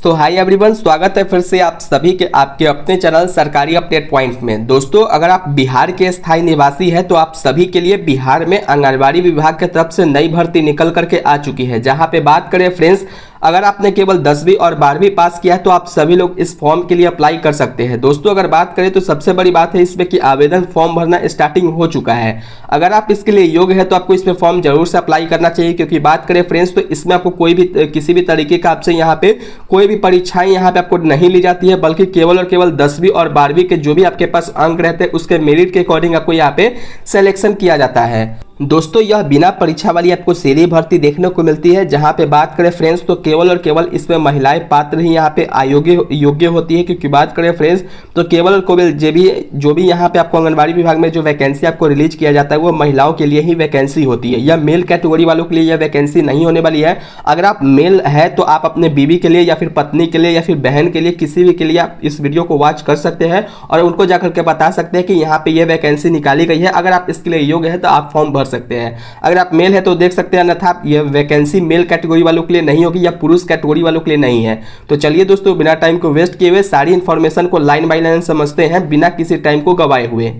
तो hi everyone, स्वागत है फिर से आप सभी के आपके अपने चैनल सरकारी अपडेट पॉइंट में। दोस्तों, अगर आप बिहार के स्थायी निवासी हैं तो आप सभी के लिए बिहार में आंगनबाड़ी विभाग की तरफ से नई भर्ती निकल करके आ चुकी है। जहां पे बात करें फ्रेंड्स, अगर आपने केवल 10वीं और 12वीं पास किया है तो आप सभी लोग इस फॉर्म के लिए अप्लाई कर सकते हैं। दोस्तों, अगर बात करें तो सबसे बड़ी बात है इसमें कि आवेदन फॉर्म भरना स्टार्टिंग हो चुका है। अगर आप इसके लिए योग्य है तो आपको इसमें फॉर्म जरूर से अप्लाई करना चाहिए, क्योंकि बात करें फ्रेंड्स तो इसमें आपको कोई भी किसी भी तरीके का आपसे यहाँ पे कोई भी परीक्षाएं यहाँ पे आपको नहीं ली जाती है, बल्कि केवल और केवल 10वीं और 12वीं के जो भी आपके पास अंक रहते हैं उसके मेरिट के अकॉर्डिंग आपको यहाँ पे सिलेक्शन किया जाता है। दोस्तों, यह बिना परीक्षा वाली आपको सीधी भर्ती देखने को मिलती है। जहां पे बात करें फ्रेंड्स तो केवल और केवल इसमें महिलाएं पात्र ही यहां पे योग्य होती है, क्योंकि बात करें फ्रेंड्स तो केवल और केवल जो भी यहां पे आपको आंगनबाड़ी विभाग में जो वैकेंसी आपको रिलीज किया जाता है वो महिलाओं के लिए ही वैकेंसी होती है। यह मेल कैटेगरी वालों के लिए यह वैकेंसी नहीं होने वाली है। अगर आप मेल है तो आप अपने बीवी के लिए या फिर पत्नी के लिए या फिर बहन के लिए किसी भी के लिए आप इस वीडियो को वॉच कर सकते हैं और उनको जाकर के बता सकते हैं कि यहाँ पे यह वैकेंसी निकाली गई है। अगर आप इसके लिए योग्य है तो आप फॉर्म भर सकते हैं। अगर आप मेल है तो देख सकते हैं, अन्यथा यह वैकेंसी मेल कैटेगरी वालों के लिए नहीं होगी या पुरुष कैटेगरी वालों के लिए नहीं है। तो चलिए दोस्तों, बिना टाइम को वेस्ट किए हुए सारी इंफॉर्मेशन को लाइन बाय लाइन समझते हैं बिना किसी टाइम को गवाए हुए।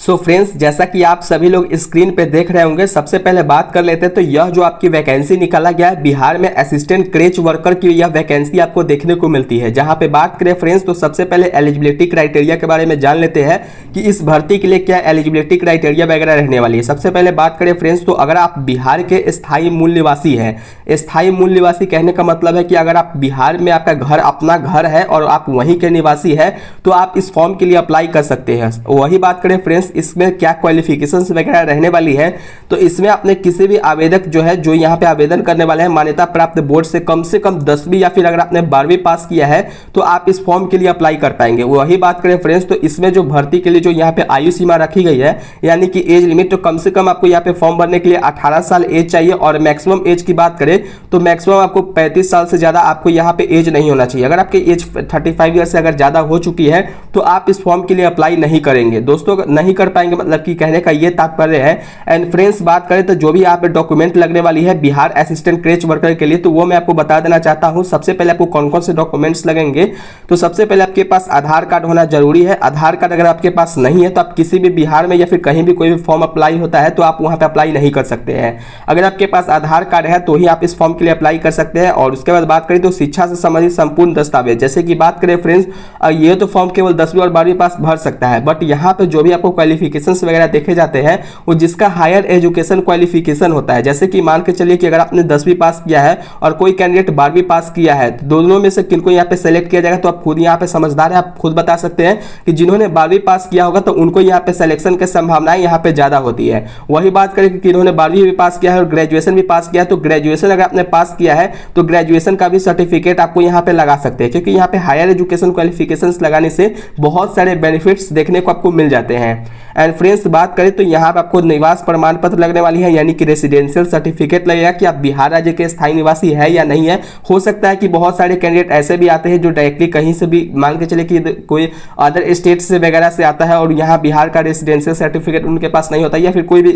सो फ्रेंड्स, जैसा कि आप सभी लोग स्क्रीन पे देख रहे होंगे, सबसे पहले बात कर लेते हैं तो यह जो आपकी वैकेंसी निकाला गया है बिहार में असिस्टेंट क्रेच वर्कर की, यह वैकेंसी आपको देखने को मिलती है। जहां पे बात करें फ्रेंड्स तो सबसे पहले एलिजिबिलिटी क्राइटेरिया के बारे में जान लेते हैं कि इस भर्ती के लिए क्या एलिजिबिलिटी क्राइटेरिया वगैरह रहने वाली है। सबसे पहले बात करें फ्रेंड्स तो अगर आप बिहार के स्थायी मूल निवासी हैं, स्थायी मूल निवासी कहने का मतलब है कि अगर आप बिहार में आपका घर अपना घर है और आप वहीं के निवासी है तो आप इस फॉर्म के लिए अप्लाई कर सकते हैं। वही बात करें फ्रेंड्स इसमें क्या क्वालिफिकेशंस वगैरह रहने वाली है, तो इसमें आपने किसी भी आवेदक जो यहाँ पे आवेदन करने वाले हैं मान्यता प्राप्त बोर्ड से कम 10वीं या फिर अगर आपने 12वीं पास किया है तो आप इस फॉर्म के लिए अप्लाई कर पाएंगे। वही बात करें फ्रेंड्स तो इसमें जो भर्ती के लिए जो यहाँ पे आयु सीमा रखी गई है, यानी कि एज लिमिट, तो कम से कम आपको यहाँ पे फॉर्म भरने के लिए 18 साल एज चाहिए। और मैक्सिमम एज की बात करें तो मैक्सिमम आपको 35 साल से ज्यादा आपको यहाँ पे एज नहीं होना चाहिए। अगर आपकी एज 35 ईयर से अगर ज्यादा हो चुकी है तो आप इस फॉर्म के लिए अप्लाई नहीं करेंगे। दोस्तों, नहीं कर पाएंगे मतलब कि कहने का ये तात्पर्य है। एंड फ्रेंड्स, बात करें तो जो भी यहाँ पे डॉक्यूमेंट लगने वाली है बिहार असिस्टेंट क्रेच वर्कर के लिए, तो वो मैं आपको बता देना चाहता हूं। सबसे पहले आपको कौन कौन से डॉक्यूमेंट्स लगेंगे, तो सबसे पहले आपके पास आधार कार्ड होना जरूरी है। आधार कार्ड अगर आपके पास नहीं है तो आप किसी भी बिहार में या फिर कहीं भी कोई भी फॉर्म अप्लाई होता है तो आप वहां पे अप्लाई नहीं कर सकते हैं। अगर आपके पास आधार कार्ड है तो ही आप इस फॉर्म के लिए अप्लाई कर सकते हैं। और उसके बाद बात करें तो शिक्षा से संबंधित संपूर्ण दस्तावेज, जैसे कि बात करें फ्रेंड्स ये तो फॉर्म केवल 10वीं और 12वीं पास भर सकता है, बट यहाँ पे जो भी आपको क्वालिफिकेशन वगैरह देखे जाते हैं वो जिसका हायर एजुकेशन क्वालिफिकेशन होता है। जैसे कि मान के चलिए कि अगर आपने 10वीं पास किया है और कोई कैंडिडेट 12वीं पास किया है तो दोनों में से किनको यहाँ पे सेलेक्ट किया जाएगा, तो आप खुद यहाँ पे समझदार है, आप खुद बता सकते हैं कि जिन्होंने 12वीं पास किया होगा तो उनको यहाँ पे सिलेक्शन की संभावनाएं यहाँ पे ज्यादा होती है। वही बात करें कि इन्होंने 12वीं भी पास किया है और ग्रेजुएशन भी पास किया है, तो ग्रेजुएशन अगर आपने पास किया है तो ग्रेजुएशन का भी सर्टिफिकेट आपको यहाँ पे लगा सकते हैं, क्योंकि यहाँ पे हायर एजुकेशन क्वालिफिकेशन लगाने से बहुत सारे बेनिफिट्स देखने को आपको मिल जाते हैं। एंड फ्रेंड्स, बात करें तो यहाँ पे आपको निवास प्रमाण पत्र लगने वाली है, यानी कि रेसिडेंशियल सर्टिफिकेट लगेगा कि आप बिहार राज्य के स्थायी निवासी है या नहीं है। हो सकता है कि बहुत सारे कैंडिडेट ऐसे भी आते हैं जो डायरेक्टली कहीं से भी मान के चले कि कोई अदर स्टेट से वगैरह से आता है और यहाँ बिहार का रेसिडेंशियल सर्टिफिकेट उनके पास नहीं होता या फिर कोई भी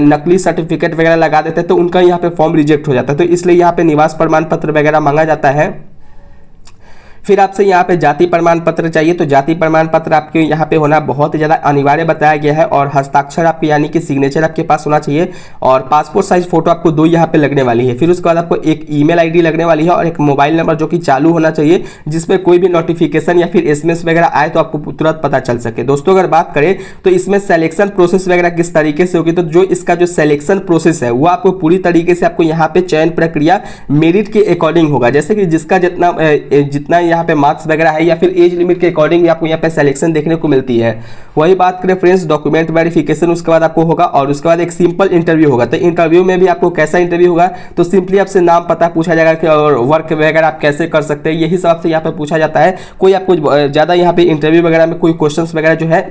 नकली सर्टिफिकेट वगैरह लगा देते हैं तो उनका यहाँ पे फॉर्म रिजेक्ट हो जाता है। तो इसलिए यहाँ पे निवास प्रमाण पत्र वगैरह मांगा जाता है। फिर आपसे यहाँ पे जाति प्रमाण पत्र चाहिए, तो जाति प्रमाण पत्र आपके यहाँ पे होना बहुत ज़्यादा अनिवार्य बताया गया है। और हस्ताक्षर आपके यानी कि सिग्नेचर आपके पास होना चाहिए। और पासपोर्ट साइज फोटो आपको 2 यहाँ पे लगने वाली है। फिर उसके बाद आपको एक ईमेल आईडी लगने वाली है और एक मोबाइल नंबर जो कि चालू होना चाहिए, जिसमें कोई भी नोटिफिकेशन या फिर SMS वगैरह आए तो आपको तुरंत पता चल सके। दोस्तों, अगर बात करें तो इसमें सिलेक्शन प्रोसेस वगैरह किस तरीके से होगी, तो जो इसका जो सिलेक्शन प्रोसेस है वो आपको पूरी तरीके से आपको यहाँ पे चयन प्रक्रिया मेरिट के अकॉर्डिंग होगा। जैसे कि जिसका जितना यहाँ पे मार्क्स वगैरह है या फिर एज लिमिट के अकॉर्डिंग आपको यहाँ पे सिलेक्शन देखने को मिलती है। वही बात करें फ्रेंड्स, डॉक्यूमेंट वेरिफिकेशन उसके बाद आपको होगा और उसके बाद एक सिंपल इंटरव्यू होगा। तो इंटरव्यू में भी आपको कैसा इंटरव्यू होगा, तो सिंपली आपसे नाम पता पूछा जाएगा कि और वर्क वगैरह आप कैसे कर सकते हैं, यही सब आपसे यहाँ पे पूछा जाता है। कोई आपको ज्यादा यहाँ पे इंटरव्यू वगैरह में कोई क्वेश्चंस वगैरह जो है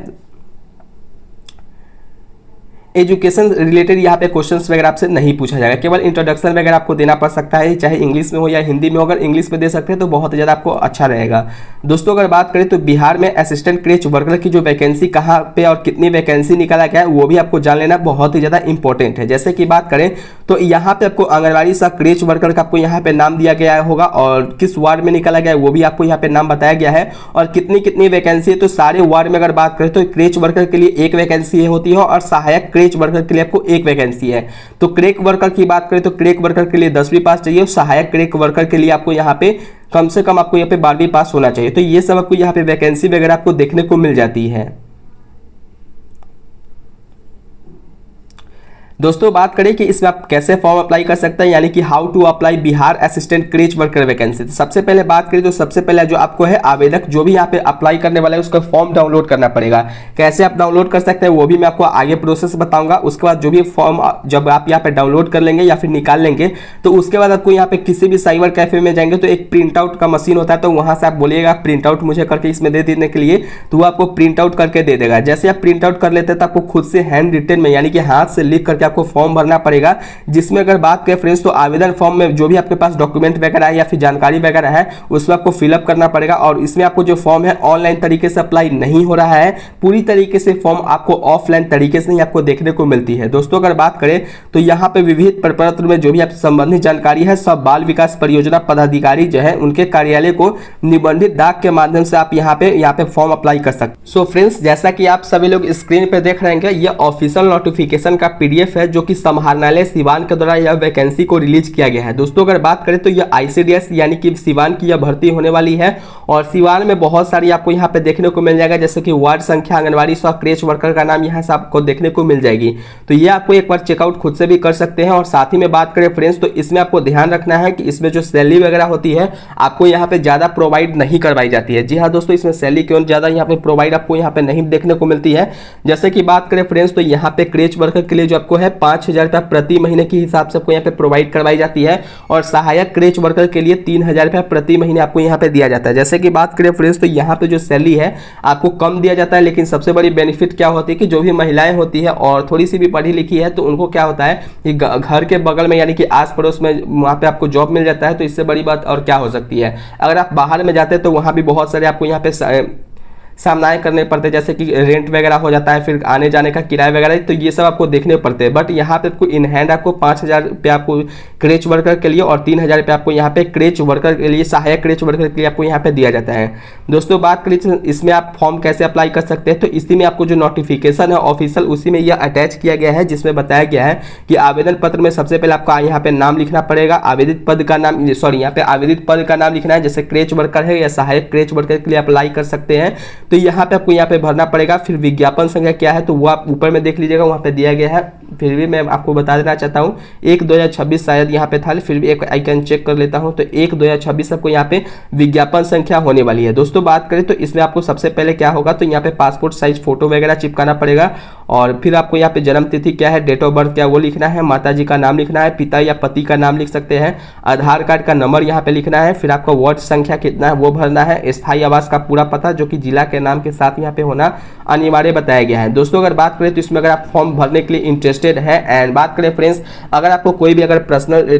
एजुकेशन रिलेटेड यहाँ पे क्वेश्चंस वगैरह आपसे नहीं पूछा जाएगा। केवल इंट्रोडक्शन वगैरह आपको देना पड़ सकता है, चाहे इंग्लिश में हो या हिंदी में हो। अगर इंग्लिश में दे सकते हैं तो बहुत ज़्यादा आपको अच्छा रहेगा। दोस्तों, अगर बात करें तो बिहार में असिस्टेंट क्रेच वर्कर की जो वैकेंसी कहाँ पे और कितनी वैकेंसी निकाला गया है वो भी आपको जान लेना बहुत ही ज़्यादा इंपॉर्टेंट है। जैसे कि बात करें तो यहाँ पे आपको आंगनबाड़ी सह क्रेच वर्कर का आपको यहाँ पे नाम दिया गया होगा और किस वार्ड में निकाला गया है वो भी आपको यहाँ पे नाम बताया गया है और कितनी कितनी वैकेंसी है। तो सारे वार्ड में अगर बात करें तो क्रेच वर्कर के लिए एक वैकेंसी होती है और सहायक क्रेच वर्कर के लिए आपको एक वैकेंसी है। तो क्रेक वर्कर की बात करें तो क्रेक वर्कर के लिए 10वीं पास चाहिए और सहायक क्रेक वर्कर के लिए आपको यहाँ पे कम से कम आपको यहाँ पे 12वीं पास होना चाहिए। तो ये सब आपको यहाँ पे वैकेंसी वगैरह आपको देखने को मिल जाती है। दोस्तों बात करें कि इसमें आप कैसे फॉर्म अप्लाई कर सकते हैं, यानी कि how to apply Bihar assistant creche worker vacancy. तो सबसे पहले बात करें तो सबसे पहले जो आपको है आवेदक जो भी यहाँ पे अप्लाई करने वाला है उसका फॉर्म डाउनलोड करना पड़ेगा। कैसे आप डाउनलोड कर सकते हैं वो भी मैं आपको आगे प्रोसेस बताऊंगा। उसके बाद जो भी फॉर्म जब आप यहाँ पे डाउनलोड कर लेंगे या फिर निकाल लेंगे तो उसके बाद आपको यहाँ पे किसी भी साइबर कैफे में जाएंगे तो एक प्रिंट आउट का मशीन होता है, तो वहां से आप बोलिएगा प्रिंट आउट मुझे करके इसमें दे देने के लिए, तो वो आपको प्रिंट आउट करके दे देगा। जैसे आप प्रिंट आउट कर लेते हैं तो आपको खुद से हैंड रिटन में यानी कि हाथ से लिख करके आपको फॉर्म भरना पड़ेगा। जिसमें अगर बात करें फ्रेंड्स तो आवेदन फॉर्म में जो भी आपके पास डॉक्यूमेंट वगैरह है या फिर जानकारी वगैरह है उसमें आपको फिलअप करना पड़ेगा। और इसमें आपको जो फॉर्म है ऑनलाइन तरीके से अप्लाई नहीं हो रहा है, पूरी तरीके से फॉर्म आपको ऑफलाइन तरीके से ही आपको देखने को मिलती है। दोस्तों अगर बात करें तो यहाँ पे विविध प्रपत्र में जो भी आप संबंधित जानकारी है सब बाल विकास परियोजना पदाधिकारी जो है उनके कार्यालय को निबंधित डाक के माध्यम से आप यहाँ पे फॉर्म अप्लाई कर सकते। सो फ्रेंड्स जैसा कि आप सभी लोग स्क्रीन पे देख रहे हैं, ये ऑफिशियल नोटिफिकेशन का पीडीएफ है जो कि समाहरणालय सिवान के द्वारा यह वैकेंसी को रिलीज किया गया है। दोस्तों अगर बात करें तो यह आईसीडीएस यानी कि सिवान की यह भर्ती होने वाली है और सिवान में बहुत सारी आपको यहाँ पे देखने को मिल जाएगा, जैसे कि वार्ड संख्या, आंगनबाड़ी सह क्रेच वर्कर का नाम यहाँ से आपको देखने को मिल जाएगी। तो ये आपको एक बार चेकआउट खुद से भी कर सकते हैं। और साथ ही में बात करें फ्रेंड्स तो इसमें आपको ध्यान रखना है कि इसमें जो सैलरी वगैरह होती है आपको यहाँ पे ज्यादा प्रोवाइड नहीं करवाई जाती है। जी हाँ दोस्तों, इसमें सैलरी क्यों ज्यादा यहाँ पे प्रोवाइड आपको यहाँ पे नहीं देखने को मिलती है। जैसे कि बात करें फ्रेंड्स तो यहाँ पे क्रेच वर्कर के लिए जो आपको है 5,000 रुपया प्रति महीने के हिसाब से आपको यहाँ पे प्रोवाइड करवाई जाती है और सहायक क्रेच वर्कर के लिए 3,000 रुपया प्रति महीने आपको यहाँ पे दिया जाता है। जैसे कि बात करें फ्रेंड्स तो यहाँ पे जो सैलरी है आपको कम दिया जाता है, लेकिन सबसे बड़ी बेनिफिट क्या होती है कि जो भी महिलाएं होती है और थोड़ी सी भी पढ़ी लिखी है तो उनको क्या होता है कि घर के बगल में यानी कि आस पड़ोस में वहाँ पे आपको जॉब मिल जाता है। तो इससे बड़ी बात और क्या हो सकती है। अगर आप बाहर में जाते हैं तो वहाँ भी बहुत सारे आपको यहाँ पे सामना करने पड़ते हैं, जैसे कि रेंट वगैरह हो जाता है, फिर आने जाने का किराया वगैरह, तो ये सब आपको देखने पड़ते हैं। बट यहाँ पे आपको इन हैंड आपको 5,000 रुपया आपको क्रेच वर्कर के लिए और 3,000 रुपया आपको यहाँ पे क्रेच वर्कर के लिए, सहायक क्रेच वर्कर के लिए आपको यहाँ पे दिया जाता है। दोस्तों बात करें इसमें आप फॉर्म कैसे अप्लाई कर सकते हैं, तो इसी में आपको जो नोटिफिकेशन है ऑफिशियल उसी में यह अटैच किया गया है, जिसमें बताया गया है कि आवेदन पत्र में सबसे पहले आपका यहाँ पे नाम लिखना पड़ेगा, आवेदित पद का नाम, यहाँ पे आवेदित पद का नाम लिखना है। जैसे क्रेच वर्कर है या सहायक क्रेच वर्कर के लिए अप्लाई कर सकते हैं तो यहाँ पे आपको यहाँ पे भरना पड़ेगा। फिर विज्ञापन संख्या क्या है तो वो आप ऊपर में देख लीजिएगा, वहाँ पे दिया गया है। फिर भी मैं आपको बता देना चाहता हूँ 1/2026 शायद यहाँ पे था, फिर भी एक आइकन चेक कर लेता हूँ। तो 1/2026 आपको यहाँ पे विज्ञापन संख्या होने वाली है। दोस्तों बात करें तो इसमें आपको सबसे पहले क्या होगा तो यहाँ पे पासपोर्ट साइज फोटो वगैरह चिपकाना पड़ेगा और फिर आपको यहाँ पे जन्म तिथि क्या है, डेट ऑफ बर्थ क्या वो लिखना है, माता जी का नाम लिखना है, पिता या पति का नाम लिख सकते हैं, आधार कार्ड का नंबर यहाँ पे लिखना है, फिर आपका वार्ड संख्या कितना है वो भरना है, स्थायी आवास का पूरा पता जो कि जिला के नाम के साथ यहाँ पे होना अनिवार्य बताया गया है। दोस्तों अगर बात करें तो इसमें अगर आप फॉर्म भरने के लिए इंटरेस्टेड है एंड बात करें फ्रेंड्स अगर आपको कोई भी अगर पर्सनल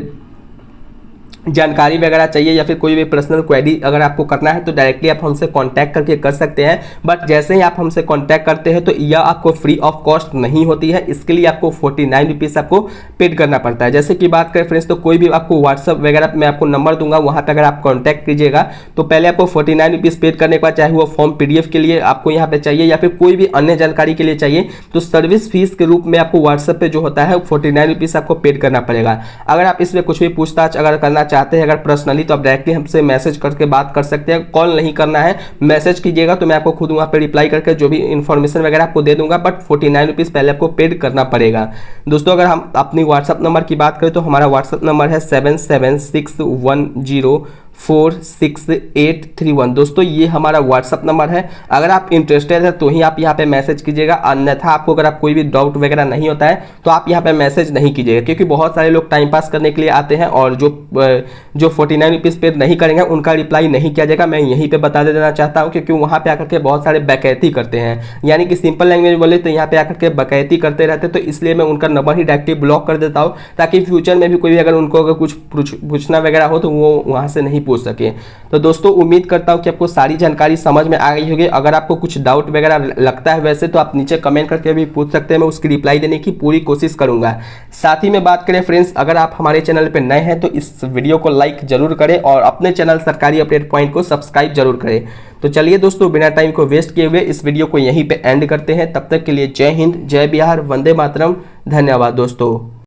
जानकारी वगैरह चाहिए या फिर कोई भी पर्सनल क्वेरी अगर आपको करना है तो डायरेक्टली आप हमसे कांटेक्ट करके कर सकते हैं। बट जैसे ही आप हमसे कांटेक्ट करते हैं तो यह आपको फ्री ऑफ कॉस्ट नहीं होती है, इसके लिए आपको 49 रुपीज़ आपको पेड करना पड़ता है। जैसे कि बात करें फ्रेंड्स तो कोई भी आपको व्हाट्सअप वगैरह मैं आपको नंबर दूंगा, वहाँ पर अगर आप कॉन्टैक्ट कीजिएगा तो पहले आपको 49 रुपीज़ पेड करने के बाद चाहे वो फॉर्म PDF के लिए आपको यहाँ पे चाहिए या फिर कोई भी अन्य जानकारी के लिए चाहिए तो सर्विस फीस के रूप में आपको व्हाट्सएप पे जो होता है 49 रुपीज़ आपको पेड करना पड़ेगा। अगर आप इसमें कुछ भी पूछताछ अगर करना चाहते हैं अगर पर्सनली तो आप डायरेक्टली हमसे मैसेज करके बात कर सकते हैं, कॉल नहीं करना है, मैसेज कीजिएगा तो मैं आपको खुद वहाँ पे रिप्लाई करके जो भी इन्फॉर्मेशन वगैरह आपको दे दूंगा। बट 49 रुपीज़ पहले आपको पेड करना पड़ेगा। दोस्तों अगर हम अपनी व्हाट्सअप नंबर की बात करें तो हमारा व्हाट्सअप नंबर है 7761046831। दोस्तों ये हमारा व्हाट्सअप नंबर है, अगर आप इंटरेस्टेड है तो ही आप यहाँ पे मैसेज कीजिएगा, अन्यथा आपको अगर आप कोई भी डाउट वगैरह नहीं होता है तो आप यहाँ पे मैसेज नहीं कीजिएगा, क्योंकि बहुत सारे लोग टाइम पास करने के लिए आते हैं और जो 49 रुपीज़ पे नहीं करेंगे उनका रिप्लाई नहीं किया जाएगा। मैं यहीं पे बता देना चाहता हूँ क्योंकि वहाँ पे आकर के बहुत सारे बकैती करते हैं, यानी कि सिंपल लैंग्वेज बोले तो यहाँ पे आकर के बकैती करते रहते हैं। तो इसलिए मैं उनका नंबर ही डायरेक्टली ब्लॉक कर देता हूँ ताकि फ्यूचर में भी कोई अगर उनको अगर कुछ पूछना वगैरह हो तो वो वहाँ से नहीं पूछ सकें। तो दोस्तों उम्मीद करता हूँ कि आपको सारी जानकारी समझ में आ गई होगी। अगर आपको कुछ डाउट वगैरह लगता है वैसे तो आप नीचे कमेंट करके भी पूछ सकते हैं, मैं उसकी रिप्लाई देने की पूरी कोशिश करूंगा। साथ ही में बात करें फ्रेंड्स, अगर आप हमारे चैनल पर नए हैं तो इस वीडियो को लाइक जरूर करें और अपने चैनल सरकारी अपडेट पॉइंट को सब्सक्राइब जरूर करें। तो चलिए दोस्तों, बिना टाइम को वेस्ट किए हुए इस वीडियो को यहीं पे एंड करते हैं। तब तक के लिए जय हिंद, जय बिहार, वंदे मातरम। धन्यवाद दोस्तों।